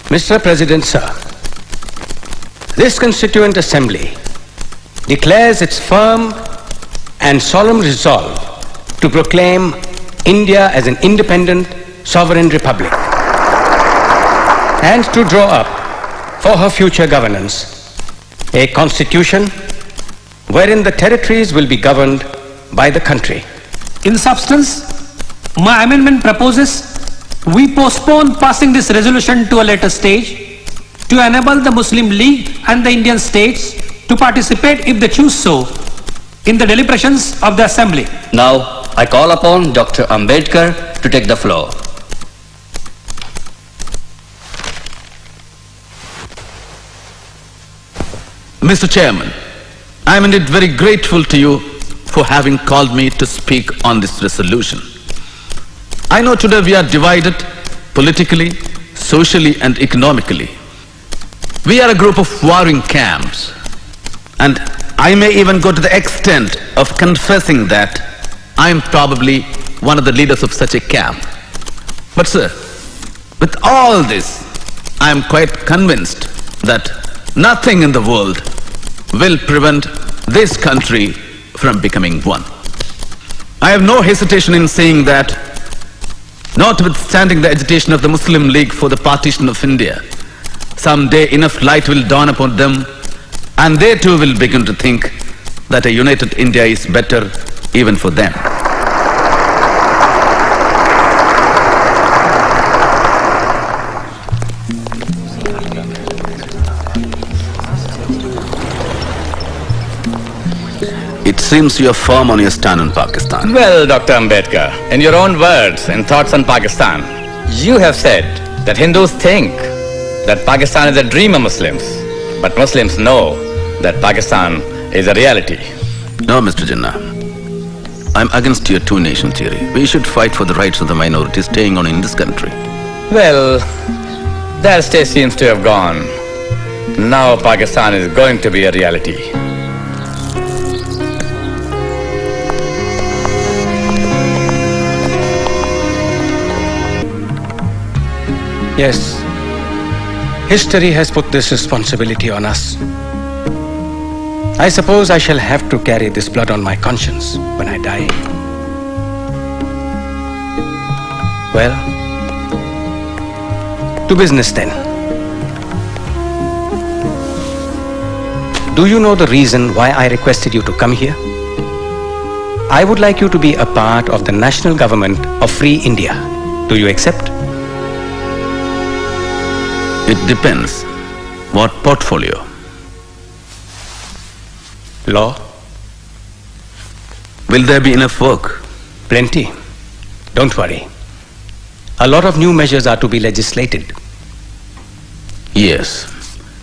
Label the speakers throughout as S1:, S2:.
S1: Mr. President, sir, this Constituent Assembly declares its firm and solemn resolve to proclaim India as an independent, sovereign republic and to draw up for her future governance a constitution wherein the territories will be governed by the country.
S2: In substance, my amendment proposes we postpone passing this resolution to a later stage to enable the Muslim League and the Indian states to participate, if they choose so, in the deliberations of the Assembly.
S3: Now, I call upon Dr. Ambedkar to take the floor.
S4: Mr. Chairman, I am indeed very grateful to you for having called me to speak on this resolution. I know today we are divided politically, socially and economically. We are a group of warring camps, and I may even go to the extent of confessing that I am probably one of the leaders of such a camp. But sir, with all this, I am quite convinced that nothing in the world will prevent this country from becoming one. I have no hesitation in saying that, notwithstanding the agitation of the Muslim League for the partition of India, someday enough light will dawn upon them and they too will begin to think that a united India is better even for them. It seems you are firm on your stand on Pakistan.
S5: Well, Dr. Ambedkar, in your own words and thoughts on Pakistan, you have said that Hindus think that Pakistan is a dream of Muslims, but Muslims know that Pakistan is a reality.
S4: No, Mr. Jinnah. I'm against your two-nation theory. We should fight for the rights of the minorities staying on in this country.
S5: Well, that stage seems to have gone. Now Pakistan is going to be a reality.
S1: Yes, history has put this responsibility on us. I suppose I shall have to carry this blood on my conscience when I die. Well, to business then. Do you know the reason why I requested you to come here? I would like you to be a part of the national government of Free India. Do you accept?
S4: It depends. What portfolio?
S1: Law?
S4: Will there be enough work?
S1: Plenty. Don't worry. A lot of new measures are to be legislated.
S4: Yes.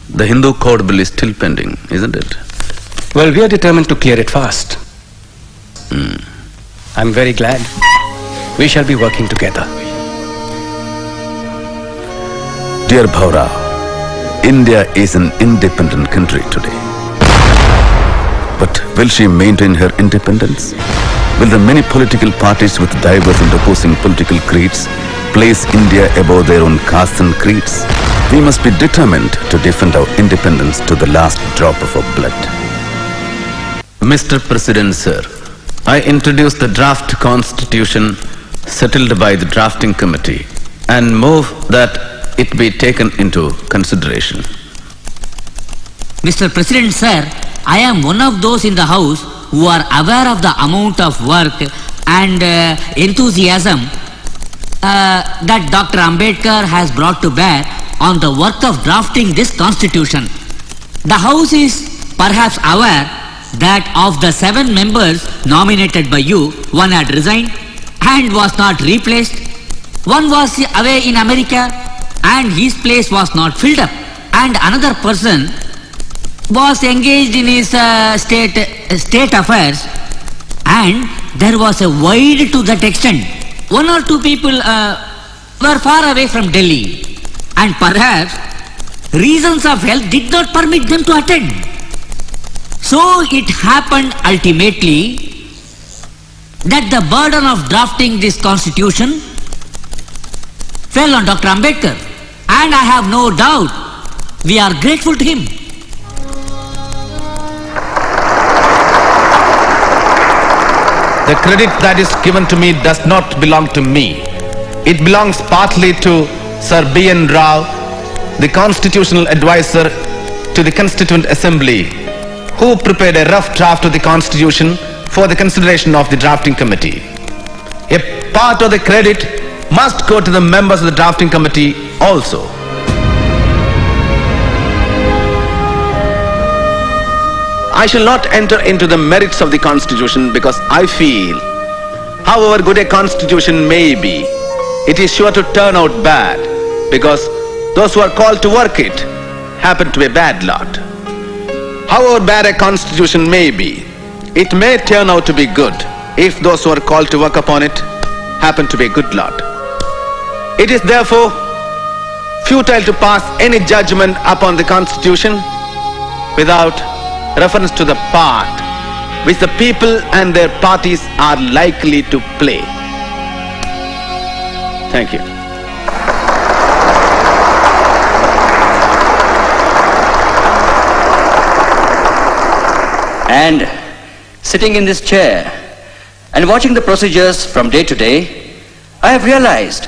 S4: The Hindu Code Bill is still pending, isn't it?
S1: Well, we are determined to clear it fast. I'm very glad. We shall be working together.
S4: Dear Bhaura, India is an independent country today. But will she maintain her independence? Will the many political parties with diverse and opposing political creeds place India above their own castes and creeds? We must be determined to defend our independence to the last drop of our blood. Mr. President, sir, I introduce the draft constitution settled by the drafting committee and move that it be taken into consideration.
S6: Mr. President, sir, I am one of those in the House who are aware of the amount of work and enthusiasm that Dr. Ambedkar has brought to bear on the work of drafting this constitution. The House is perhaps aware that of the 7 members nominated by you, one had resigned and was not replaced. One was away in America and his place was not filled up, and another person was engaged in his state affairs, and there was a void to that extent. 1 or 2 people were far away from Delhi, and perhaps reasons of health did not permit them to attend. So it happened ultimately that the burden of drafting this constitution fell on Dr. Ambedkar. And I have no doubt we are grateful to him.
S4: The credit that is given to me does not belong to me. It belongs partly to Sir B.N. Rao, the constitutional advisor to the Constituent Assembly, who prepared a rough draft of the Constitution for the consideration of the drafting committee. A part of the credit must go to the members of the drafting committee also. I shall not enter into the merits of the Constitution because I feel, however good a Constitution may be, it is sure to turn out bad because those who are called to work it happen to be a bad lot. However bad a Constitution may be, it may turn out to be good if those who are called to work upon it happen to be a good lot. It is therefore futile to pass any judgment upon the Constitution without reference to the part which the people and their parties are likely to play. Thank you.
S3: And sitting in this chair and watching the procedures from day to day, I have realized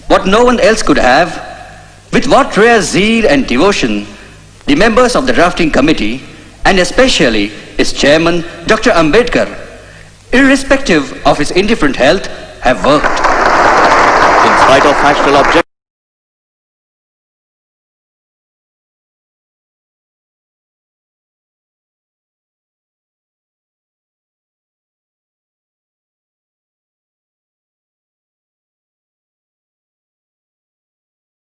S3: what no one else could have, with what rare zeal and devotion the members of the drafting committee and especially its chairman, Dr. Ambedkar, irrespective of his indifferent health, have worked.
S7: In spite of factual objections,